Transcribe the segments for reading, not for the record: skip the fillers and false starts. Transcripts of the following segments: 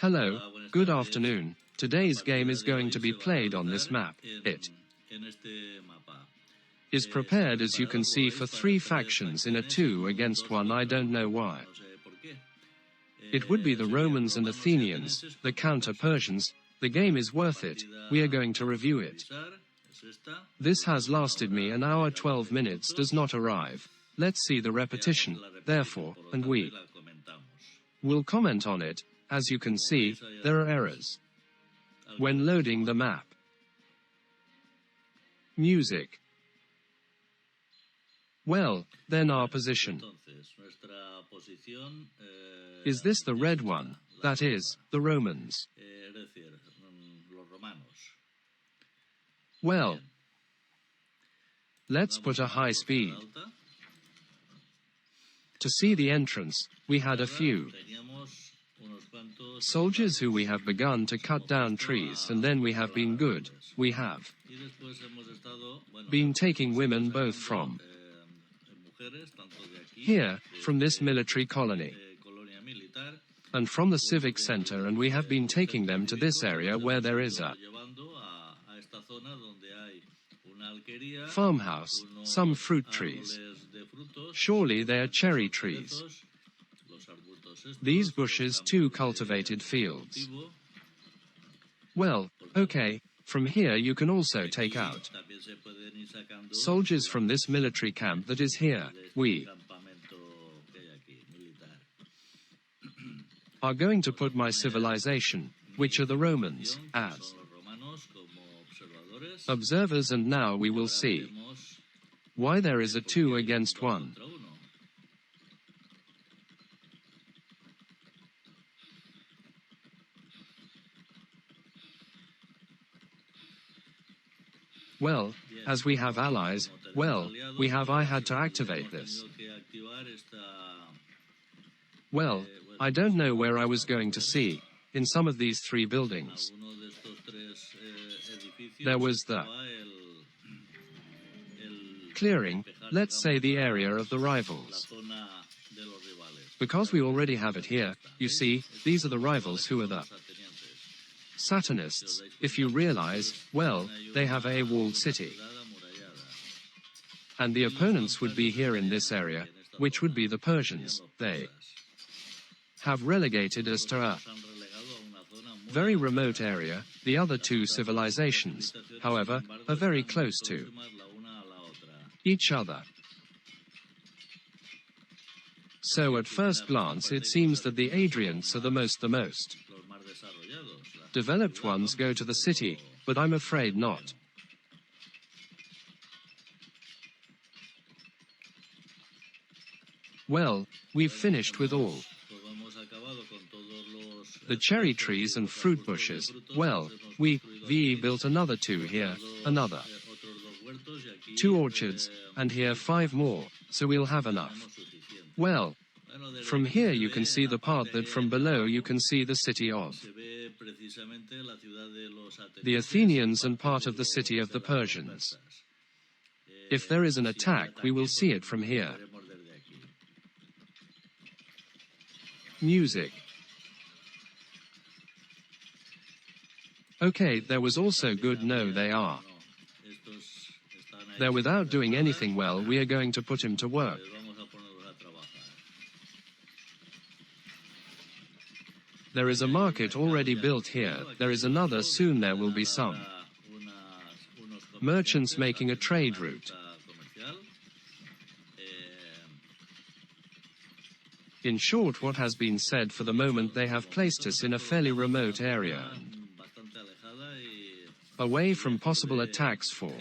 Hello, good afternoon. Today's game is going to be played on this map. It is prepared, as you can see, for 3 factions in a 2 against 1. I don't know why. It would be the Romans and Athenians, the counter-Persians. The game is worth it. We are going to review it. This has lasted me an hour 12 minutes, does not arrive. Let's see the repetition, therefore, and we will comment on it. As you can see, there are errors when loading the map. Music. Well, then our position. Is this the red one? That is, the Romans. Well, let's put a high speed. To see the entrance, we had a few soldiers who we have begun to cut down trees, and then we have been good. We have been taking women both from here, from this military colony, and from the civic center, and we have been taking them to this area where there is a farmhouse, some fruit trees. Surely they are cherry trees. These bushes, 2 cultivated fields. Well, okay, from here you can also take out soldiers from this military camp that is here. We are going to put my civilization, which are the Romans, as observers, and now we will see why there is a 2 against 1. Well, as we have allies, I had to activate this. Well, I don't know where I was going to see. In some of these 3 buildings, there was the clearing, let's say the area of the rivals. Because we already have it here, you see, these are the rivals who are the Satanists. If you realize, well, they have a walled city. And the opponents would be here in this area, which would be the Persians. They have relegated us to a very remote area. The other 2 civilizations, however, are very close to each other. So at first glance it seems that the Adrians are the most developed ones go to the city, but I'm afraid not. Well, we've finished with all the cherry trees and fruit bushes. Well, we built another 2 here, another 2 orchards, and here 5 more, so we'll have enough. Well, from here you can see the part that from below you can see the city of the Athenians and part of the city of the Persians. If there is an attack, we will see it from here. Music. Okay, there was also good. No, they're without doing anything. Well, we are going to put him to work. There is a market already built here. There is another. Soon there will be some merchants making a trade route. In short, what has been said, for the moment they have placed us in a fairly remote area, away from possible attacks. For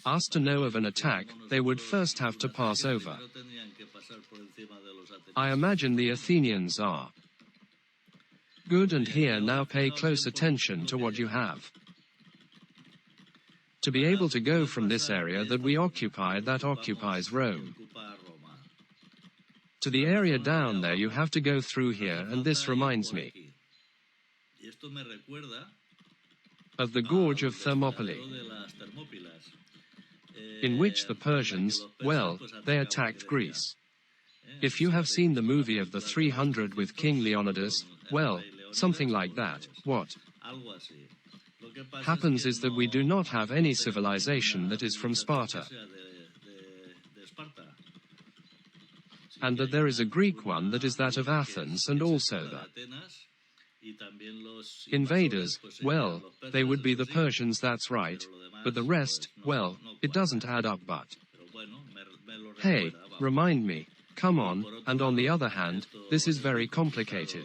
us to know of an attack, they would first have to pass over. I imagine the Athenians are good, and here now pay close attention to what you have. To be able to go from this area that we occupy, that occupies Rome, to the area down there, you have to go through here, and this reminds me of the gorge of Thermopylae. in which the Persians, well, they attacked Greece. If you have seen the movie of the 300 with King Leonidas, well, something like that, what happens is that we do not have any civilization that is from Sparta, and that there is a Greek one that is that of Athens, and also the invaders, well, they would be the Persians, that's right, but the rest, well, it doesn't add up. But hey, remind me, come on, and on the other hand, this is very complicated.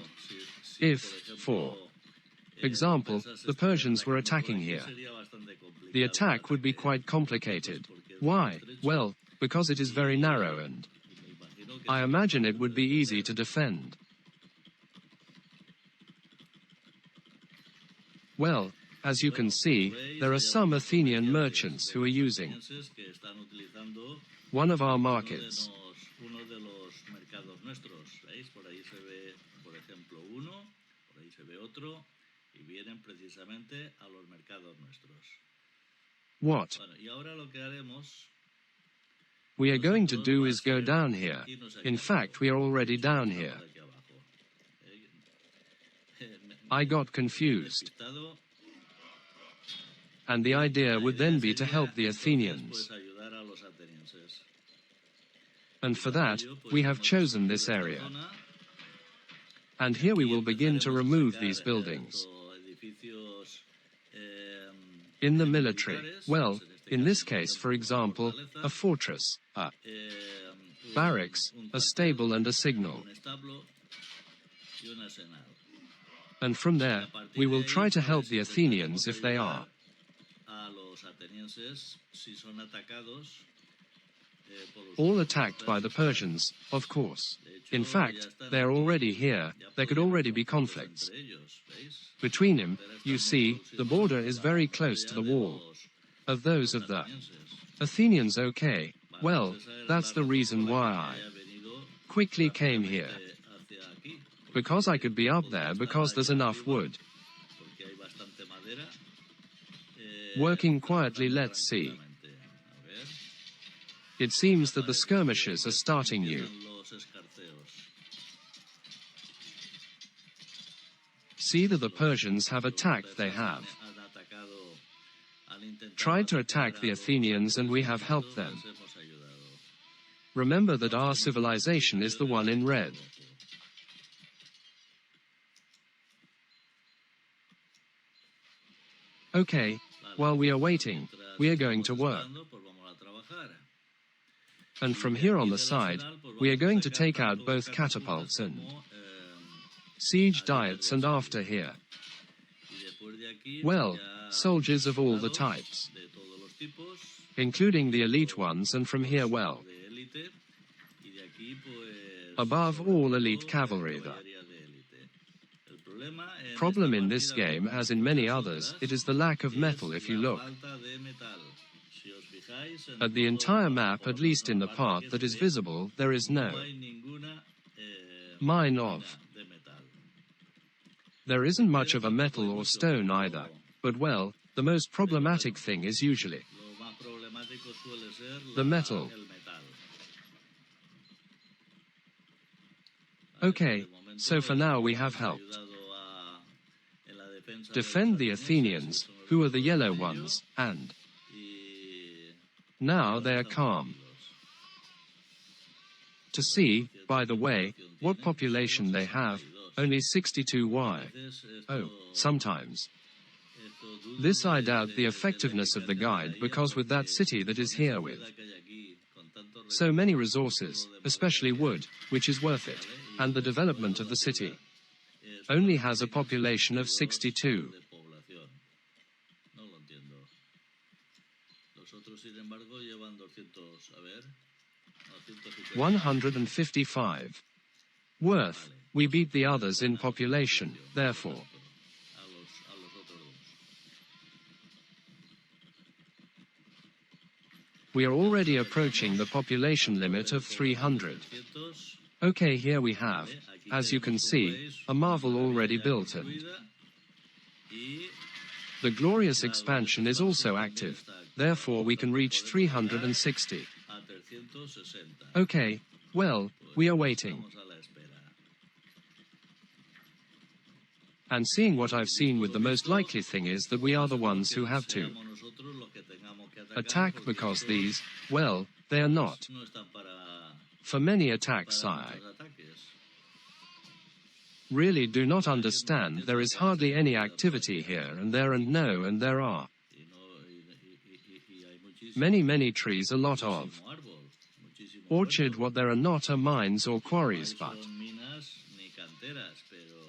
If, for example, the Persians were attacking here, the attack would be quite complicated. Why? Well, because it is very narrow, and I imagine it would be easy to defend. Well, as you can see, there are some Athenian merchants who are using one of our markets. What we are going to do is go down here. In fact, we are already down here. I got confused. And the idea would then be to help the Athenians. And for that, we have chosen this area. And here we will begin to remove these buildings. In the military, well, in this case, for example, a fortress, a barracks, a stable and a signal. And from there, we will try to help the Athenians if they are all attacked by the Persians, of course. In fact, they are already here, there could already be conflicts between them. You see, the border is very close to the wall of those of the Athenians. Okay, well, that's the reason why I quickly came here. Because I could be up there because there's enough wood. Working quietly, let's see. It seems that the skirmishes are starting new. See that the Persians have attacked, they have tried to attack the Athenians and we have helped them. Remember that our civilization is the one in red. Okay, while we are waiting, we are going to work. And from here on the side, we are going to take out both catapults and siege diets, and after here, well, soldiers of all the types, including the elite ones, and from here, well, above all, elite cavalry. The problem in this game, as in many others, it is the lack of metal. If you look at the entire map, at least in the part that is visible, there is no mine of. There isn't much of a metal or stone either. But well, the most problematic thing is usually the metal. Okay, so for now we have helped defend the Athenians, who are the yellow ones, and now they are calm. To see, by the way, what population they have, only 62y. Oh, sometimes. This I doubt the effectiveness of the guide, because with that city that is here with so many resources, especially wood, which is worth it, and the development of the city, only has a population of 62. 155. Worth. We beat the others in population, therefore. We are already approaching the population limit of 300. Okay, here we have, as you can see, a marvel already built, and the glorious expansion is also active. therefore we can reach 360. Okay, well, we are waiting. And seeing what I've seen with the most likely thing is that we are the ones who have to attack, because these, well, they are not for many attacks. I really do not understand. There is hardly any activity here, and there are many trees, a lot of orchard. What there are not are mines or quarries, but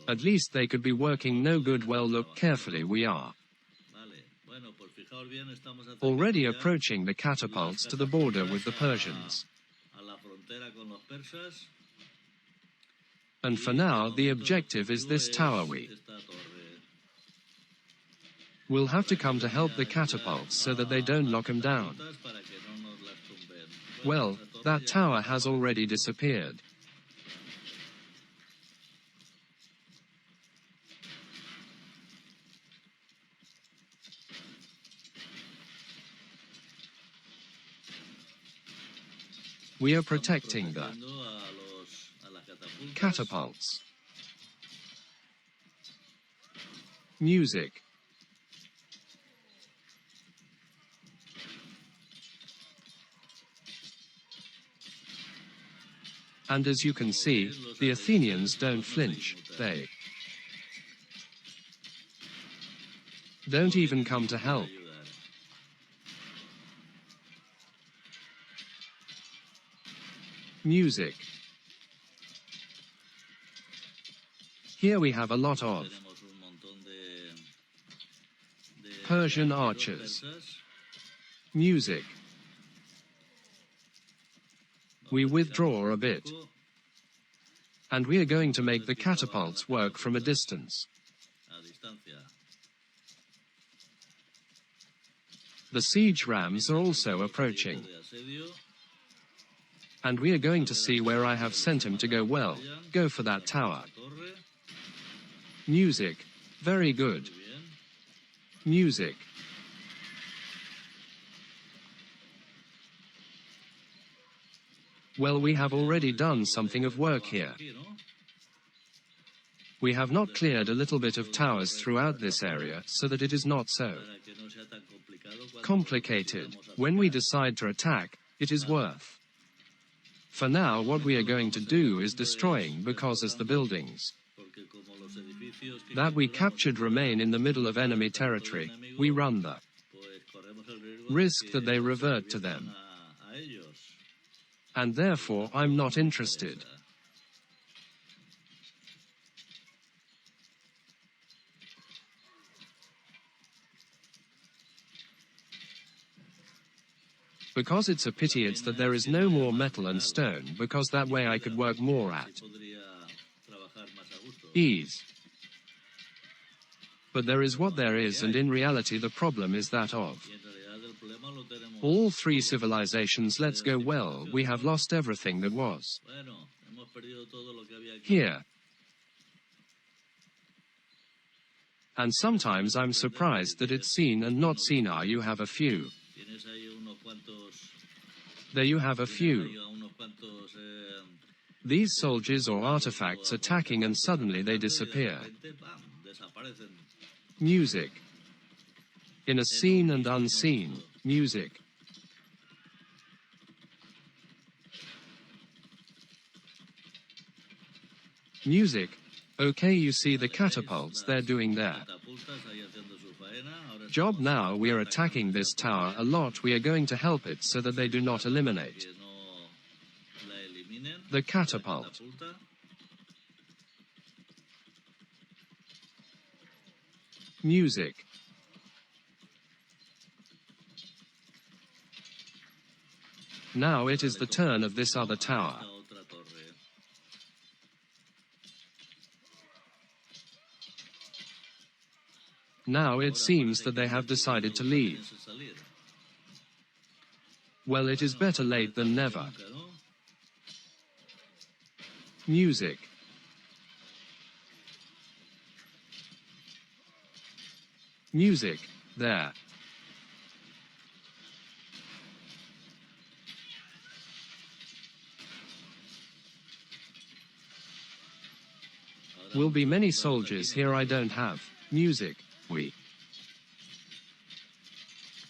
at least they could be working. No good. Well, look carefully. We are already approaching the catapults to the border with the Persians. And for now, the objective is this tower. We will have to come to help the catapults so that they don't knock them down. Well, that tower has already disappeared. We are protecting the catapults. Music. And as you can see, the Athenians don't flinch. They don't even come to help. Music. Here we have a lot of Persian archers. Music. We withdraw a bit, and we are going to make the catapults work from a distance. The siege rams are also approaching, and we are going to see where I have sent him to go. Well, go for that tower. Music. Very good. Music. Well, we have already done something of work here. We have not cleared a little bit of towers throughout this area so that it is not so complicated. When we decide to attack, it is worth. For now, what we are going to do is destroying, because as the buildings that we captured remain in the middle of enemy territory, we run the risk that they revert to them. And therefore, I'm not interested. Because it's a pity it's that there is no more metal and stone, because that way I could work more at ease. But there is what there is, and in reality the problem is that of all three civilizations. Let's go. Well, we have lost everything that was here. And sometimes I'm surprised that it's seen and not seen. You have a few. There you have a few. These soldiers or artifacts attacking, and suddenly they disappear. Music. In a seen and unseen. Music. Music. Okay, you see the catapults, they're doing their job now. We are attacking this tower a lot. We are going to help it so that they do not eliminate the catapult. Music. Now it is the turn of this other tower. Now it seems that they have decided to leave. Well, it is better late than never. Music. Music. There. Will be many soldiers here. I don't have music. We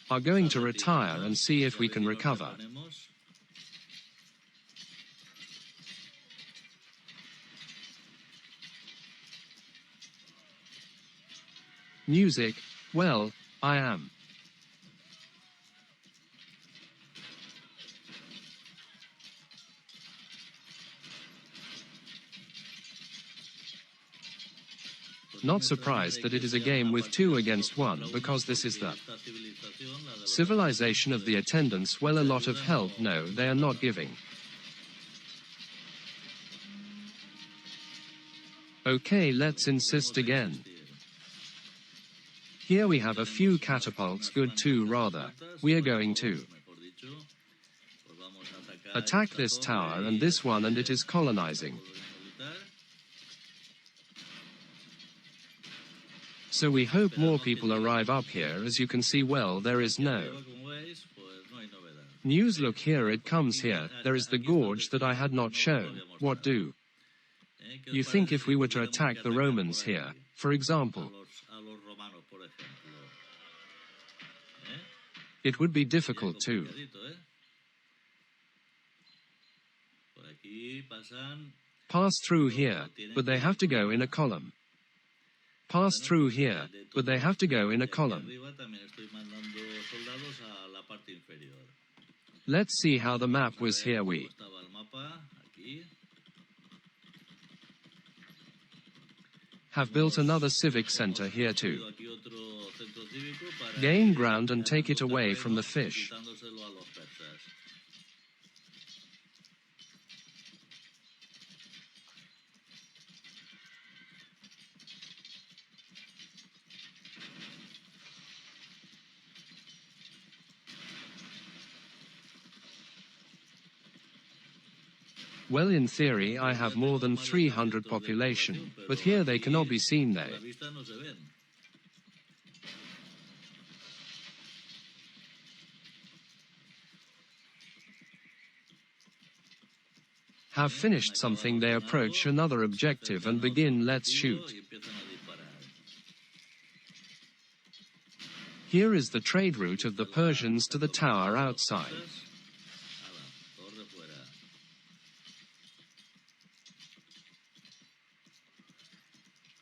are going to retire and see if we can recover. Music, well, I am. Not surprised that it is a game with 2 against 1, because this is the civilization of the attendants. Well, a lot of help. No, they are not giving. Okay, let's insist again. Here we have a few catapults, good too rather. We are going to attack this tower and this one, and it is colonizing. So we hope more people arrive up here. As you can see, well, there is no news. Look here, it comes here. There is the gorge that I had not shown. What do you think if we were to attack the Romans here, for example? It would be difficult to pass through here, but they have to go in a column. Pass through here, but they have to go in a column. Let's see how the map was here. We have built another civic center here to gain ground and take it away from the fish. Well, in theory, I have more than 300 population, but here they cannot be seen. They have finished something. They approach another objective and begin. Let's shoot. Here is the trade route of the Persians to the tower outside.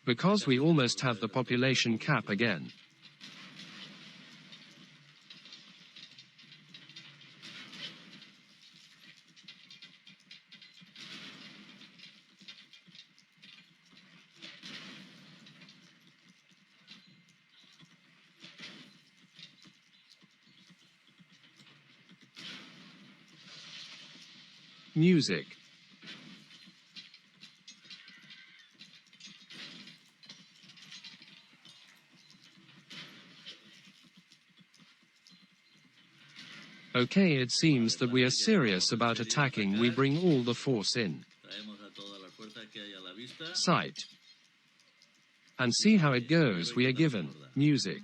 Because we almost have the population cap again. Music. Okay, it seems that we are serious about attacking. We bring all the force in sight and see how it goes. We are given music.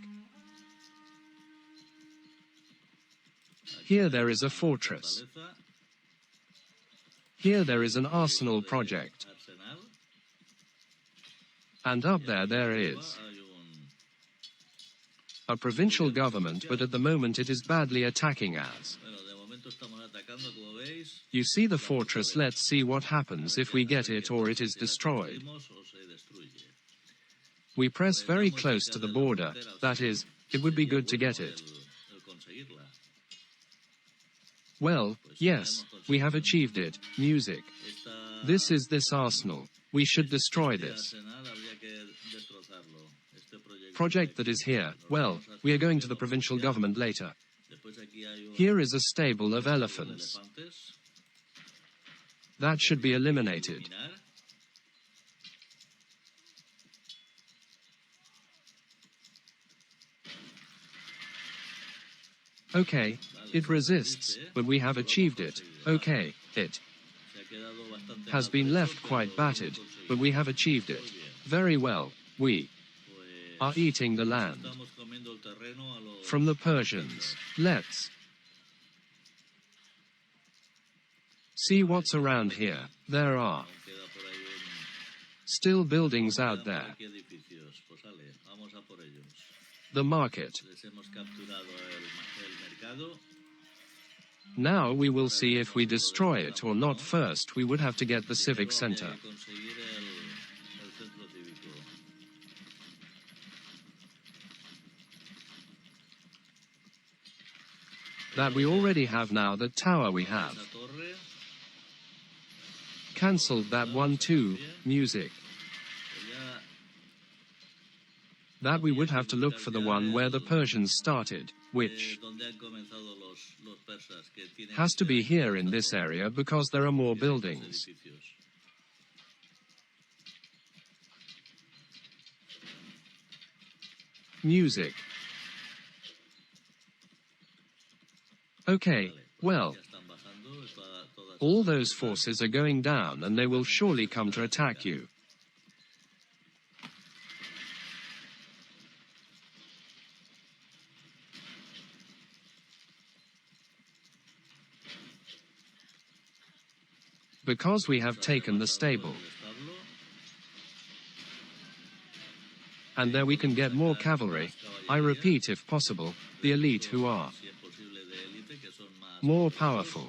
Here there is a fortress. Here there is an arsenal project. And up there is a provincial government, but at the moment it is badly attacking us. You see the fortress. Let's see what happens if we get it or it is destroyed. We press very close to the border. That is, it would be good to get it. Well, yes, we have achieved it. Music. This is this arsenal. We should destroy this project that is here. Well, we are going to the provincial government later. Here is a stable of elephants. That should be eliminated. Okay, it resists, but we have achieved it. Okay, it has been left quite battered, but we have achieved it. Very well, we are eating the land from the Persians. Let's see what's around here. There are Still buildings out there. The market. Now we will see if we destroy it or not. First, we would have to get the civic center. That we already have now. The tower we have. Cancelled that one too. Music. That we would have to look for the one where the Persians started, which has to be here in this area because there are more buildings. Music. Okay, well, all those forces are going down and they will surely come to attack you. Because we have taken the stable. And there we can get more cavalry, I repeat if possible, the elite who are more powerful.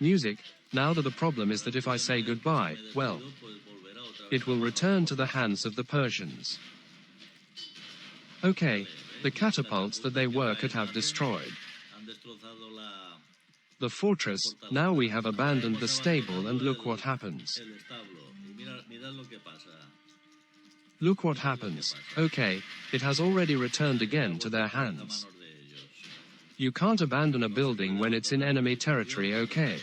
Music, now that the problem is that if I say goodbye, well, it will return to the hands of the Persians. Okay, the catapults that they were could have destroyed the fortress. Now we have abandoned the stable and look what happens. Look what happens. Okay, it has already returned again to their hands. You can't abandon a building when it's in enemy territory, okay?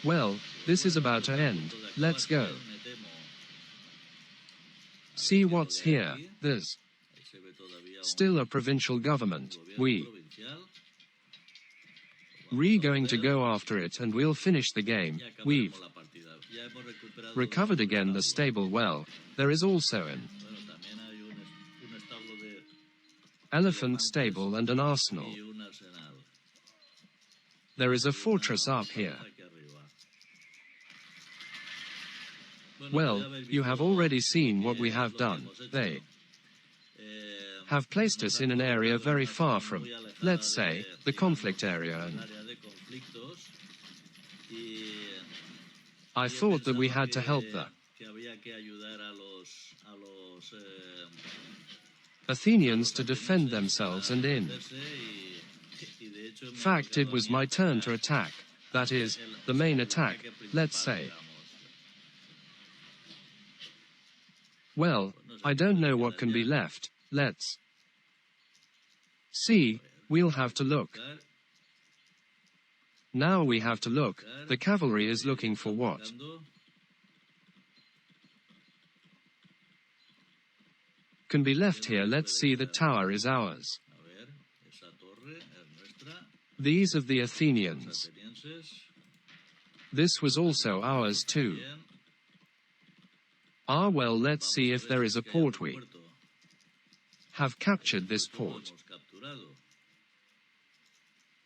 Well, this is about to end. Let's go. See what's here. There's still a provincial government. We're going to go after it and we'll finish the game. We've recovered again the stable. Well, there is also an elephant stable and an arsenal. There is a fortress up here. Well, you have already seen what we have done. They have placed us in an area very far from, let's say, the conflict area, and I thought that we had to help the Athenians to defend themselves, and in fact it was my turn to attack, that is, the main attack, let's say. Well, I don't know what can be left. Let's see, we'll have to look. Now we have to look. The cavalry is looking for what? Can be left here. Let's see, the tower is ours. These of the Athenians. This was also ours too. Ah well, let's see if there is a port. We have captured this port.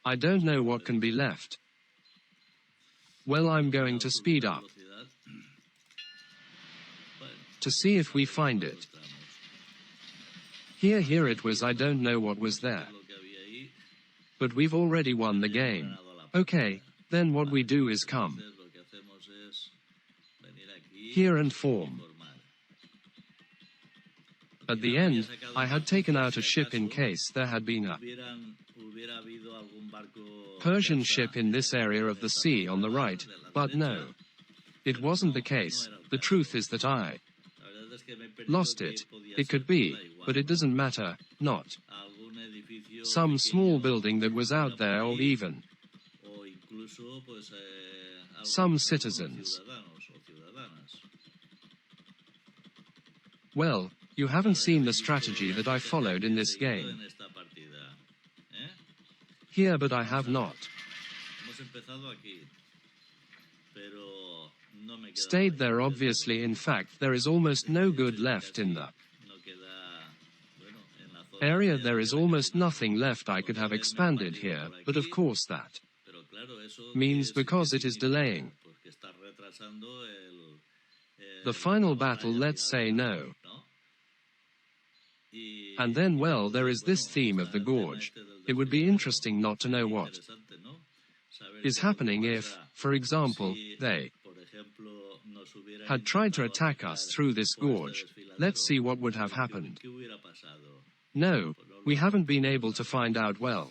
I don't know what can be left. Well, I'm going to speed up to see if we find it. Here it was. I don't know what was there. But we've already won the game. Okay, then what we do is come here and form. At the end, I had taken out a ship in case there had been a Persian ship in this area of the sea on the right, but no. It wasn't the case. The truth is that I lost it. It could be, but it doesn't matter, not some small building that was out there, or even some citizens. Well, you haven't seen the strategy that I followed in this game. Here, but I have not stayed there, obviously. In fact, there is almost no good left in the area. There is almost nothing left. I could have expanded here, but of course that means because it is delaying. The final battle, let's say no. And then, well, there is this theme of the gorge. It would be interesting not to know what is happening if, for example, they had tried to attack us through this gorge. Let's see what would have happened. No, we haven't been able to find out well.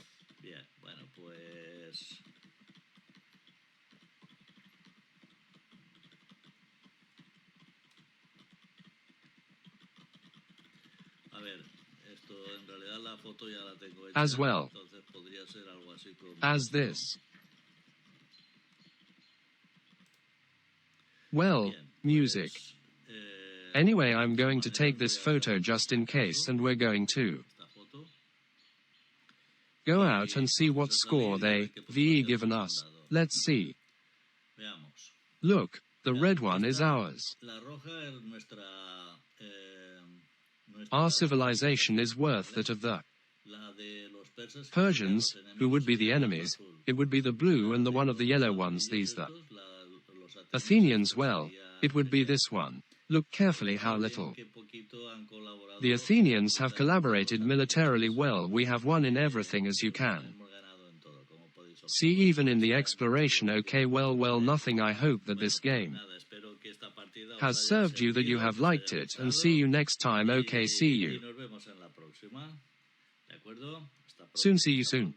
As well as this. Well, music. Anyway, I'm going to take this photo just in case, and we're going to go out and see what score they, VE, given us. Let's see. Look, the red one is ours. Our civilization is worth that of the Persians, who would be the enemies. It would be the blue, and the one of the yellow ones, these the Athenians, well, it would be this one. Look carefully how little the Athenians have collaborated militarily well. We have won in everything, as you can see, even in the exploration. Okay, well, nothing. I hope that this game has served you, that you have liked it, and see you next time. Okay, see you soon. See you soon.